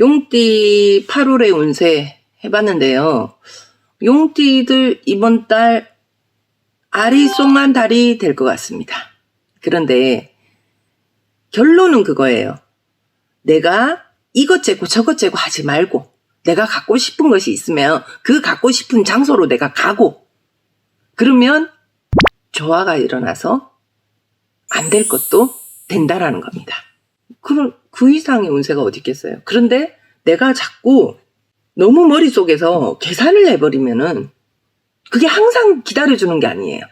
용띠 8월의 운세 해봤는데요. 용띠들 이번 달 아리송한 달이 될 것 같습니다. 그런데 결론은 그거예요. 내가 이것 재고 저것 재고 하지 말고 내가 갖고 싶은 것이 있으면 그 갖고 싶은 장소로 내가 가고, 그러면 조화가 일어나서 안 될 것도 된다라는 겁니다. 그 이상의 운세가 어디 있겠어요. 그런데 내가 자꾸 너무 머릿속에서 계산을 해버리면은 그게 항상 기다려주는 게 아니에요.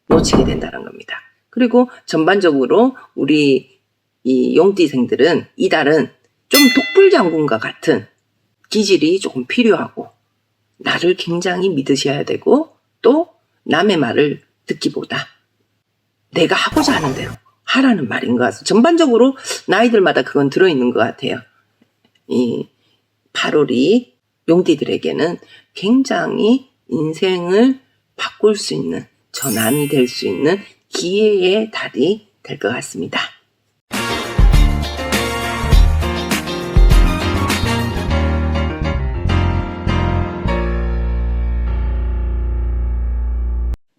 놓치게 된다는 겁니다. 그리고 전반적으로 우리 이 용띠생들은 이 달은 좀 독불장군과 같은 기질이 조금 필요하고, 나를 굉장히 믿으셔야 되고, 또 남의 말을 듣기보다 내가 하고자 하는 대로 하라는 말인 것 같아요. 전반적으로 나이들마다 그건 들어있는 것 같아요. 이 8월이 용띠들에게는 굉장히 인생을 바꿀 수 있는, 전환이 될 수 있는 기회의 달이 될 것 같습니다.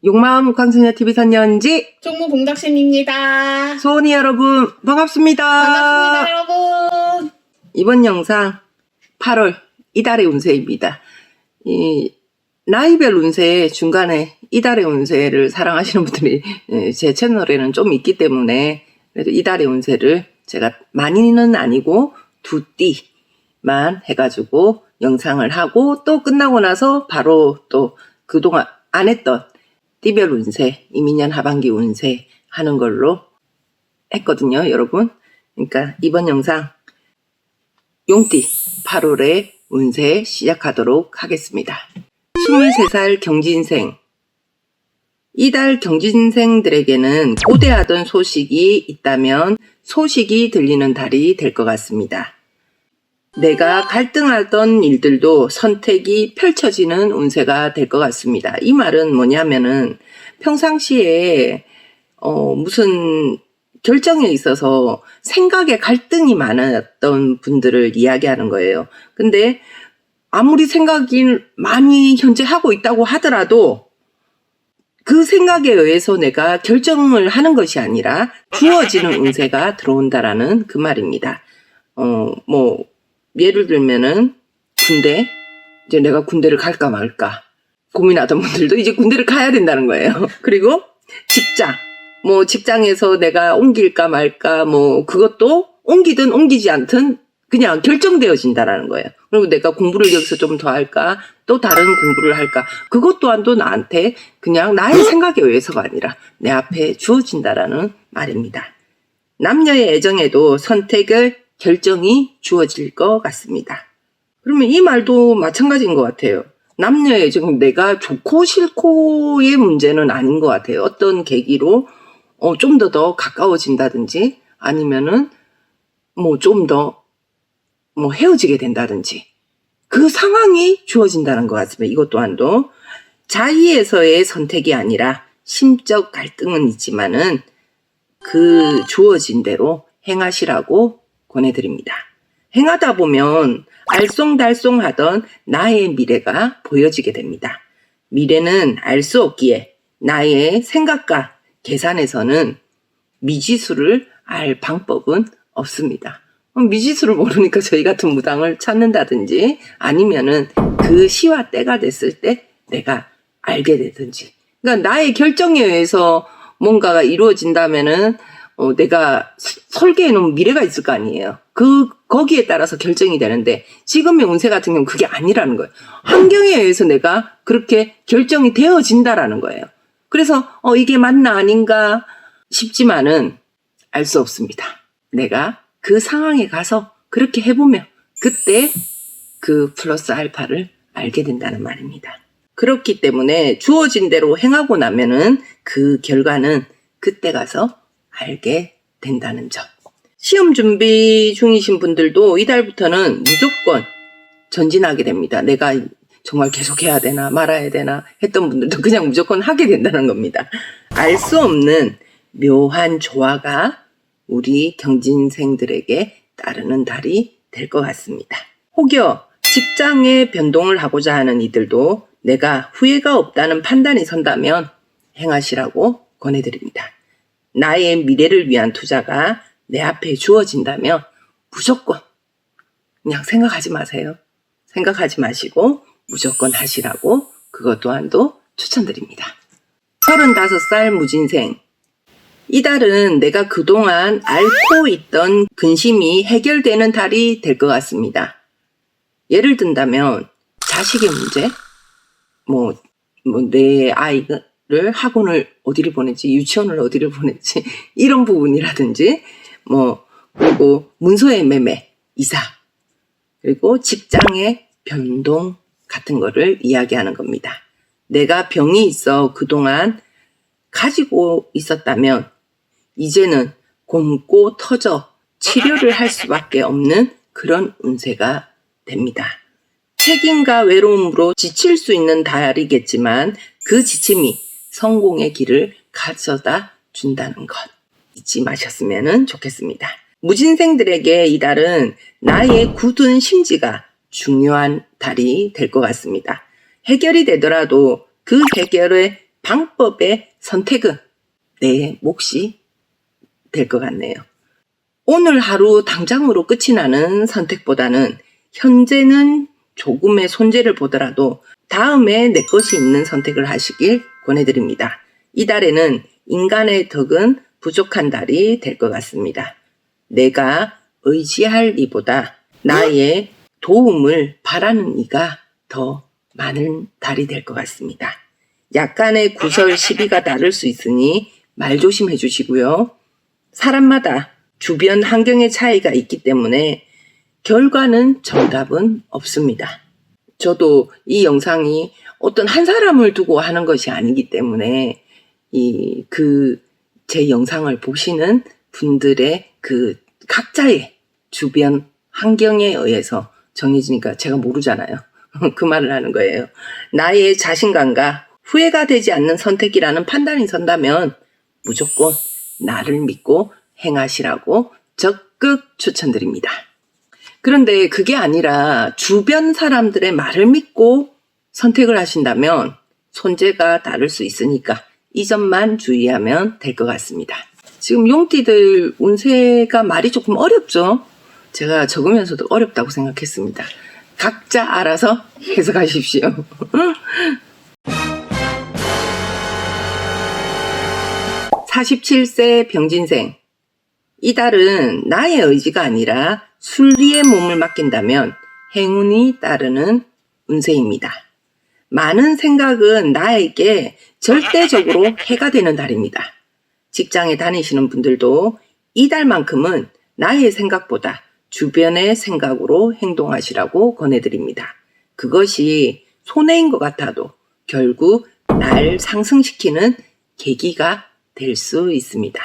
욕마음 광신여TV 선연지 종무봉덕심입니다. 소은이 여러분 반갑습니다. 반갑습니다, 여러분. 이번 영상 8월 이달의 운세입니다. 이 나이별 운세 중간에 이달의 운세를 사랑하시는 분들이 제 채널에는 좀 있기 때문에, 그래도 이달의 운세를 제가 많이는 아니고 두 띠만 해가지고 영상을 하고, 또 끝나고 나서 바로 또 그동안 안 했던 띠별 운세, 이민년 하반기 운세 하는 걸로 했거든요, 여러분. 그러니까 이번 영상 용띠 8월의 운세 시작하도록 하겠습니다. 23살 경진생. 이달 경진생들에게는 고대하던 소식이 있다면 소식이 들리는 달이 될 것 같습니다. 내가 갈등하던 일들도 선택이 펼쳐지는 운세가 될 것 같습니다. 이 말은 뭐냐면은 평상시에 무슨 결정에 있어서 생각에 갈등이 많았던 분들을 이야기하는 거예요. 근데 아무리 생각이 많이 현재 하고 있다고 하더라도 그 생각에 의해서 내가 결정을 하는 것이 아니라 주어지는 운세가 들어온다라는 그 말입니다. 예를 들면은 군대, 이제 내가 군대를 갈까 말까 고민하던 분들도 이제 군대를 가야 된다는 거예요. 그리고 직장, 직장에서 내가 옮길까 말까, 그것도 옮기든 옮기지 않든 그냥 결정되어진다라는 거예요. 그리고 내가 공부를 여기서 좀 더 할까, 또 다른 공부를 할까, 그것 또한도 나한테 그냥 나의 생각에 의해서가 아니라 내 앞에 주어진다라는 말입니다. 남녀의 애정에도 결정이 주어질 것 같습니다. 그러면 이 말도 마찬가지인 것 같아요. 남녀의 애정, 내가 좋고 싫고의 문제는 아닌 것 같아요. 어떤 계기로 좀 더 가까워진다든지, 아니면은 좀 더 헤어지게 된다든지, 그 상황이 주어진다는 것 같습니다. 이것 또한도 자의에서의 선택이 아니라 심적 갈등은 있지만은 그 주어진 대로 행하시라고 권해드립니다. 행하다 보면 알쏭달쏭하던 나의 미래가 보여지게 됩니다. 미래는 알 수 없기에 나의 생각과 계산에서는 미지수를 알 방법은 없습니다. 미지수를 모르니까 저희 같은 무당을 찾는다든지, 아니면은 그 시와 때가 됐을 때 내가 알게 되든지. 그러니까 나의 결정에 의해서 뭔가가 이루어진다면은 내가 설계해 놓은 미래가 있을 거 아니에요. 거기에 따라서 결정이 되는데, 지금의 운세 같은 경우는 그게 아니라는 거예요. 환경에 의해서 내가 그렇게 결정이 되어진다라는 거예요. 그래서 이게 맞나 아닌가 싶지만은 알 수 없습니다. 내가 그 상황에 가서 그렇게 해보면 그때 그 플러스 알파를 알게 된다는 말입니다. 그렇기 때문에 주어진 대로 행하고 나면은 그 결과는 그때 가서 알게 된다는 점. 시험 준비 중이신 분들도 이달부터는 무조건 전진하게 됩니다. 내가 정말 계속 해야 되나 말아야 되나 했던 분들도 그냥 무조건 하게 된다는 겁니다. 알 수 없는 묘한 조화가 우리 경진생들에게 따르는 달이 될 것 같습니다. 혹여 직장에 변동을 하고자 하는 이들도 내가 후회가 없다는 판단이 선다면 행하시라고 권해드립니다. 나의 미래를 위한 투자가 내 앞에 주어진다면 무조건 그냥 생각하지 마세요. 생각하지 마시고 무조건 하시라고 그것 또한도 추천드립니다. 35살 무진생. 이달은 내가 그동안 앓고 있던 근심이 해결되는 달이 될 것 같습니다. 예를 든다면 자식의 문제, 내 아이를 학원을 어디를 보낼지, 유치원을 어디를 보낼지 이런 부분이라든지 그리고 문서의 매매, 이사, 그리고 직장의 변동 같은 거를 이야기하는 겁니다. 내가 병이 있어 그동안 가지고 있었다면 이제는 곪고 터져 치료를 할 수밖에 없는 그런 운세가 됩니다. 책임과 외로움으로 지칠 수 있는 달이겠지만 그 지침이 성공의 길을 가져다 준다는 것 잊지 마셨으면 좋겠습니다. 무진생들에게 이 달은 나의 굳은 심지가 중요한 달이 될 것 같습니다. 해결이 되더라도 그 해결의 방법의 선택은 내 몫이 될 것 같네요. 오늘 하루 당장으로 끝이 나는 선택보다는 현재는 조금의 손재를 보더라도 다음에 내 것이 있는 선택을 하시길 권해드립니다. 이 달에는 인간의 덕은 부족한 달이 될 것 같습니다. 내가 의지할 이보다 나의 도움을 바라는 이가 더 많은 달이 될 것 같습니다. 약간의 구설 시비가 나를 수 있으니 말 조심해 주시고요. 사람마다 주변 환경의 차이가 있기 때문에 결과는 정답은 없습니다. 저도 이 영상이 어떤 한 사람을 두고 하는 것이 아니기 때문에 제 영상을 보시는 분들의 그 각자의 주변 환경에 의해서 정해지니까 제가 모르잖아요. 그 말을 하는 거예요. 나의 자신감과 후회가 되지 않는 선택이라는 판단이 선다면 무조건 나를 믿고 행하시라고 적극 추천드립니다. 그런데 그게 아니라 주변 사람들의 말을 믿고 선택을 하신다면 손재가 다를 수 있으니까 이 점만 주의하면 될 것 같습니다. 지금 용띠들 운세가 말이 조금 어렵죠? 제가 적으면서도 어렵다고 생각했습니다. 각자 알아서 해석하십시오. 47세 병진생. 이 달은 나의 의지가 아니라 순리의 몸을 맡긴다면 행운이 따르는 운세입니다. 많은 생각은 나에게 절대적으로 해가 되는 달입니다. 직장에 다니시는 분들도 이 달만큼은 나의 생각보다 주변의 생각으로 행동하시라고 권해드립니다. 그것이 손해인 것 같아도 결국 날 상승시키는 계기가 될 수 있습니다.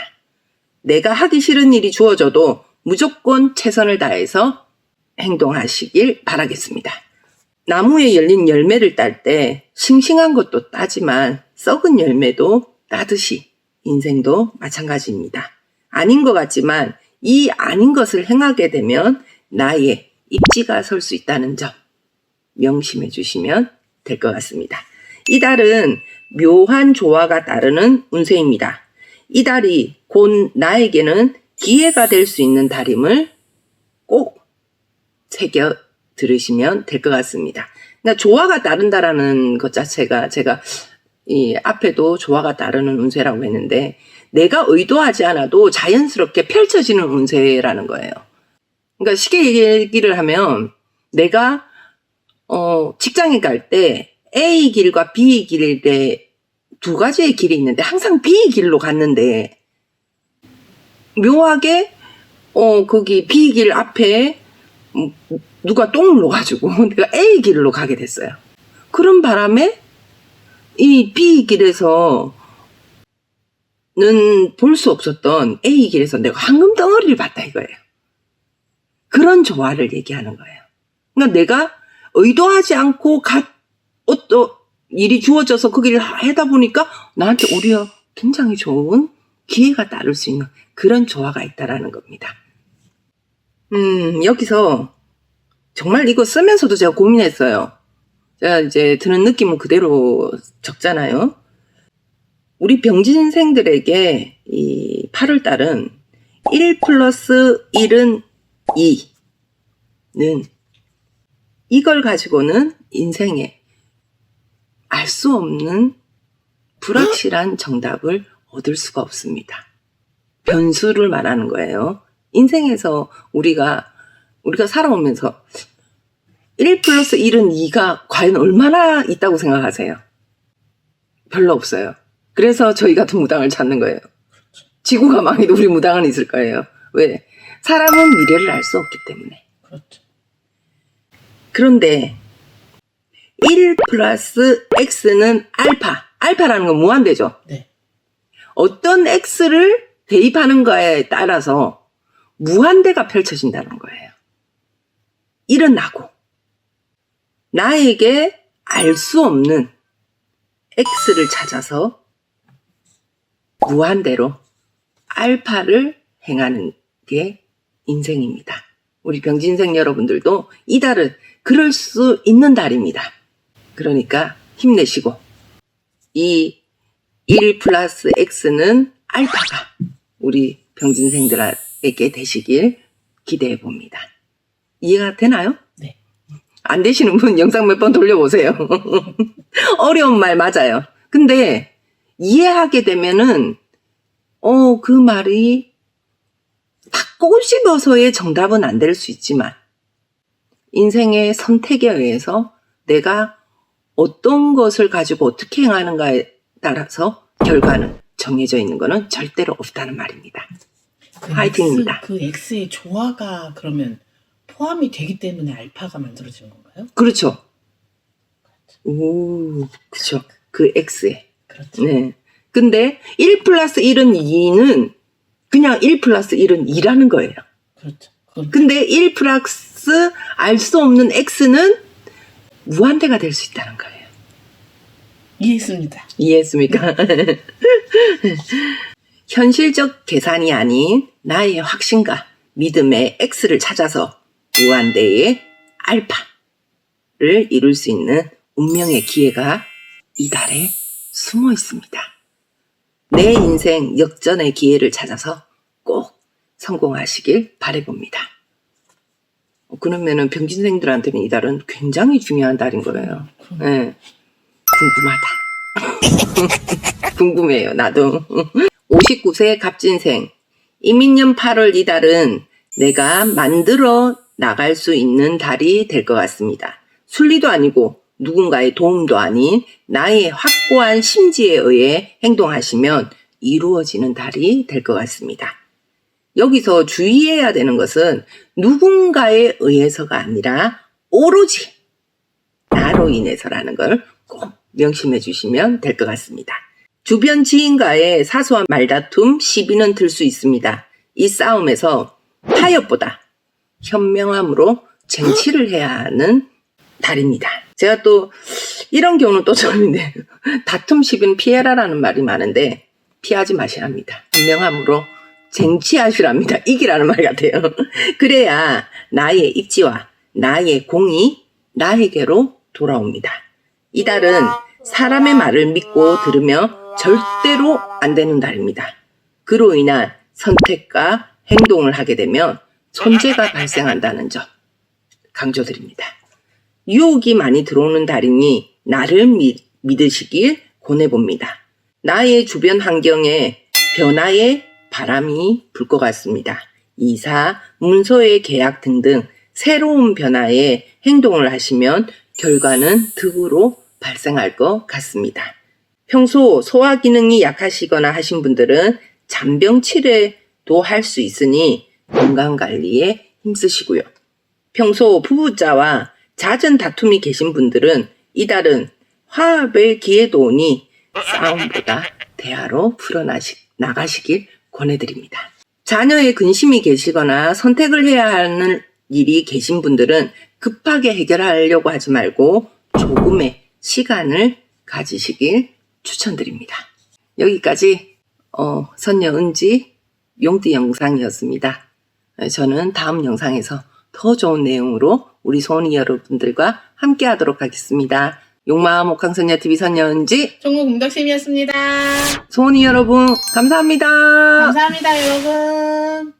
내가 하기 싫은 일이 주어져도 무조건 최선을 다해서 행동하시길 바라겠습니다. 나무에 열린 열매를 딸 때 싱싱한 것도 따지만 썩은 열매도 따듯이 인생도 마찬가지입니다. 아닌 것 같지만 이 아닌 것을 행하게 되면 나의 입지가 설 수 있다는 점 명심해 주시면 될 것 같습니다. 이 달은 묘한 조화가 따르는 운세입니다. 이 달이 곧 나에게는 기회가 될 수 있는 달임을 꼭 새겨 들으시면 될 것 같습니다. 그러니까 조화가 따른다라는 것 자체가 제가 이 앞에도 조화가 따르는 운세라고 했는데 내가 의도하지 않아도 자연스럽게 펼쳐지는 운세라는 거예요. 그러니까 쉽게 얘기를 하면 내가 직장에 갈 때 A 길과 B 길에 두 가지의 길이 있는데 항상 B 길로 갔는데 묘하게 거기 B 길 앞에 누가 똥을 넣어가지고 내가 A 길로 가게 됐어요. 그런 바람에 이 B 길에서는 볼 수 없었던 A 길에서 내가 황금 덩어리를 봤다 이거예요. 그런 조화를 얘기하는 거예요. 그러니까 내가 의도하지 않고 어떤 일이 주어져서 그 길을 하다 보니까 나한테 오히려 굉장히 좋은 기회가 따를 수 있는 그런 조화가 있다라는 겁니다. 여기서 정말 이거 쓰면서도 제가 고민했어요. 제가 이제 드는 느낌은 그대로 적잖아요. 우리 병진생들에게 이 8월달은 1 플러스 1은 2는 이걸 가지고는 인생에 알 수 없는 불확실한 정답을 얻을 수가 없습니다. 변수를 말하는 거예요. 인생에서 우리가 살아오면서 1 플러스 1은 2가 과연 얼마나 있다고 생각하세요? 별로 없어요. 그래서 저희 같은 무당을 찾는 거예요. 지구가 망해도 우리 무당은 있을 거예요. 왜? 사람은 미래를 알 수 없기 때문에. 그렇죠. 그런데 1 플러스 x는 알파. 알파라는 건 무한대죠. 네. 어떤 x를 대입하는가에 따라서 무한대가 펼쳐진다는 거예요. 일은 나고 나에게 알 수 없는 x를 찾아서 무한대로 알파를 행하는 게 인생입니다. 우리 병진생 여러분들도 이 달은 그럴 수 있는 달입니다. 그러니까 힘내시고 이 1 플러스 x는 알파가 우리 병진생들에게 되시길 기대해 봅니다. 이해가 되나요? 네. 안 되시는 분 영상 몇 번 돌려보세요. 어려운 말 맞아요. 근데 이해하게 되면은 그 말이 딱 꼬집어서의 정답은 안 될 수 있지만 인생의 선택에 의해서 내가 어떤 것을 가지고 어떻게 행하는가에 따라서 결과는 정해져 있는 것은 절대로 없다는 말입니다. 화이팅입니다. 그 X의 조화가 그러면 포함이 되기 때문에 알파가 만들어지는 건가요? 그렇죠. 오, 그렇죠. 그 X에. 그렇죠. 네. 근데 1 플러스 1은 2는 그냥 1 플러스 1은 2라는 거예요. 그렇죠. 그건 근데 1 플러스 알 수 없는 X는 무한대가 될 수 있다는 거예요. 이해했습니다. 이해했습니까? 현실적 계산이 아닌 나의 확신과 믿음의 X를 찾아서 무한대의 알파를 이룰 수 있는 운명의 기회가 이 달에 숨어 있습니다. 내 인생 역전의 기회를 찾아서 꼭 성공하시길 바라봅니다. 그러면은 병진생들한테는 이 달은 굉장히 중요한 달인 거예요. 네. 궁금하다. 궁금해요, 나도. 59세 갑진생. 이민년 8월 이 달은 내가 만들어 나갈 수 있는 달이 될 것 같습니다. 순리도 아니고 누군가의 도움도 아닌 나의 확고한 심지에 의해 행동하시면 이루어지는 달이 될 것 같습니다. 여기서 주의해야 되는 것은 누군가에 의해서가 아니라 오로지 나로 인해서라는 걸 꼭 명심해 주시면 될 것 같습니다. 주변 지인과의 사소한 말다툼, 시비는 들 수 있습니다. 이 싸움에서 타협보다 현명함으로 쟁취를 해야 하는 달입니다. 제가 또 이런 경우는 또 처음인데 다툼 시비는 피해라라는 말이 많은데 피하지 마시랍니다. 현명함으로 쟁취하시랍니다. 이기라는 말 같아요. 그래야 나의 입지와 나의 공이 나에게로 돌아옵니다. 이 달은 사람의 말을 믿고 들으며 절대로 안 되는 달입니다. 그로 인한 선택과 행동을 하게 되면 손재가 발생한다는 점 강조드립니다. 유혹이 많이 들어오는 달이니 나를 믿으시길 권해봅니다. 나의 주변 환경에 변화의 바람이 불 것 같습니다. 이사, 문서의 계약 등등 새로운 변화에 행동을 하시면 결과는 득으로 발생할 것 같습니다. 평소 소화 기능이 약하시거나 하신 분들은 잔병 치레도 할 수 있으니 건강관리에 힘쓰시고요. 평소 부부자와 잦은 다툼이 계신 분들은 이달은 화합의 기회도 오니 싸움보다 대화로 풀어나가시길 권해드립니다. 자녀의 근심이 계시거나 선택을 해야 하는 일이 계신 분들은 급하게 해결하려고 하지 말고 조금의 시간을 가지시길 추천드립니다. 여기까지 선녀 은지 용띠 영상이었습니다. 저는 다음 영상에서 더 좋은 내용으로 우리 소원이 여러분들과 함께 하도록 하겠습니다. 용마음 옥황선녀TV 선녀은지 종국 문덕심이었습니다. 소원이 여러분 감사합니다. 감사합니다, 여러분.